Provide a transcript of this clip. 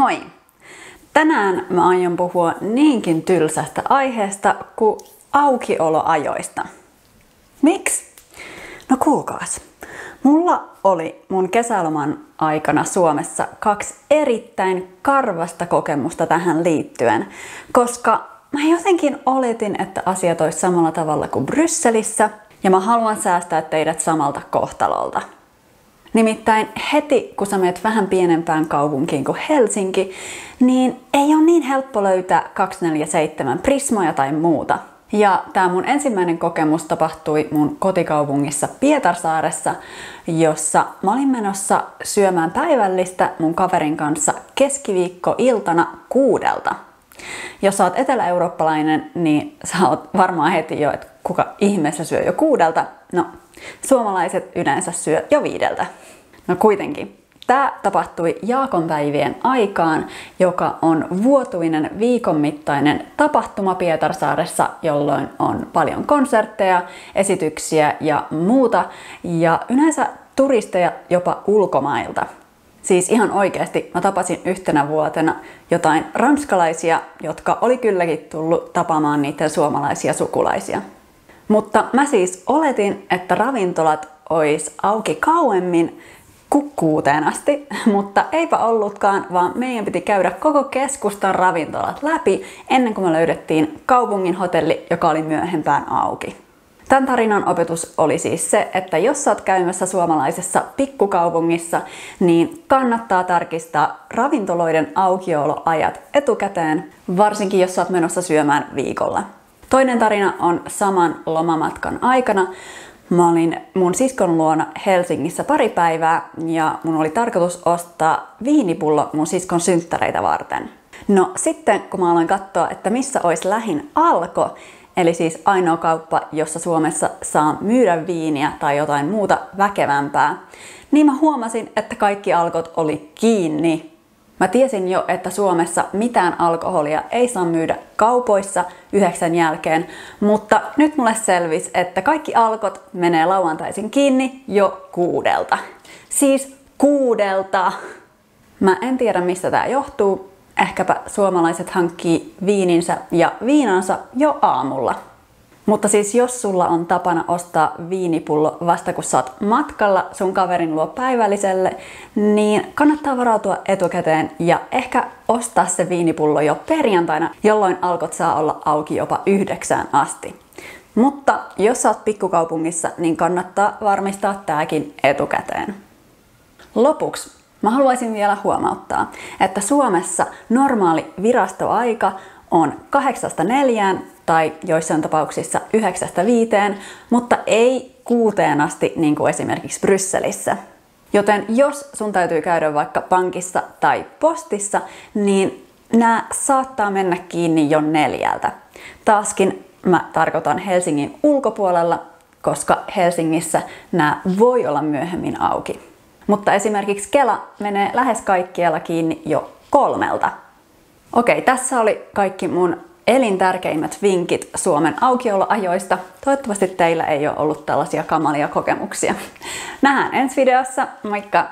Moi! Tänään mä aion puhua niinkin tylsästä aiheesta kuin aukioloajoista. Miksi? No kuulkaas. Mulla oli mun kesäloman aikana Suomessa 2 erittäin karvasta kokemusta tähän liittyen, koska mä jotenkin oletin, että asiat olisi samalla tavalla kuin Brysselissä, ja mä haluan säästää teidät samalta kohtalolta. Nimittäin heti, kun sä menet vähän pienempään kaupunkiin kuin Helsinki, niin ei ole niin helppo löytää 247 Prismoja tai muuta. Ja tää mun ensimmäinen kokemus tapahtui mun kotikaupungissa Pietarsaaressa, jossa mä olin menossa syömään päivällistä mun kaverin kanssa keskiviikkoiltana 6. Jos sä oot etelä-eurooppalainen, niin sä oot varmaan heti jo, että kuka ihmeessä syö jo 6. No, suomalaiset yleensä syö jo 5. No kuitenkin. Tämä tapahtui Jaakonpäivien aikaan, joka on vuotuinen viikon mittainen tapahtuma Pietarsaaressa, jolloin on paljon konsertteja, esityksiä ja muuta, ja yleensä turisteja jopa ulkomailta. Siis ihan oikeasti mä tapasin yhtenä vuotena jotain ranskalaisia, jotka oli kylläkin tullut tapaamaan niiden suomalaisia sukulaisia. Mutta mä siis oletin, että ravintolat ois auki kauemmin kuin 6 asti, mutta eipä ollutkaan, vaan meidän piti käydä koko keskustan ravintolat läpi ennen kuin me löydettiin kaupungin hotelli, joka oli myöhempään auki. Tämän tarinan opetus oli siis se, että jos sä oot käymässä suomalaisessa pikkukaupungissa, niin kannattaa tarkistaa ravintoloiden aukioloajat etukäteen, varsinkin jos sä oot menossa syömään viikolla. Toinen tarina on saman lomamatkan aikana. Mä olin mun siskon luona Helsingissä pari päivää ja mun oli tarkoitus ostaa viinipullo mun siskon synttäreitä varten. No sitten kun mä aloin katsoa, että missä olisi lähin Alko, eli siis ainoa kauppa, jossa Suomessa saa myydä viiniä tai jotain muuta väkevämpää, niin mä huomasin, että kaikki Alkot oli kiinni. Mä tiesin jo, että Suomessa mitään alkoholia ei saa myydä kaupoissa 9 jälkeen, mutta nyt mulle selvisi, että kaikki Alkot menee lauantaisin kiinni jo 6. Siis 6! Mä en tiedä, mistä tää johtuu. Ehkäpä suomalaiset hankkii viininsä ja viinansa jo aamulla. Mutta siis jos sulla on tapana ostaa viinipullo vasta kun sä oot matkalla sun kaverin luo päivälliselle, niin kannattaa varautua etukäteen ja ehkä ostaa se viinipullo jo perjantaina, jolloin Alkot saa olla auki jopa 9 asti. Mutta jos sä oot pikkukaupungissa, niin kannattaa varmistaa tääkin etukäteen. Lopuksi mä haluaisin vielä huomauttaa, että Suomessa normaali virastoaika on 8–4 tai joissain tapauksissa 9–5, mutta ei 6 asti niin kuin esimerkiksi Brysselissä. Joten jos sun täytyy käydä vaikka pankissa tai postissa, niin nämä saattaa mennä kiinni jo 4. Taaskin mä tarkoitan Helsingin ulkopuolella, koska Helsingissä nämä voi olla myöhemmin auki. Mutta esimerkiksi Kela menee lähes kaikkialla kiinni jo 3. Okei, tässä oli kaikki mun elintärkeimmät vinkit Suomen aukioloajoista. Toivottavasti teillä ei ole ollut tällaisia kamalia kokemuksia. Nähdään ensi videossa. Moikka!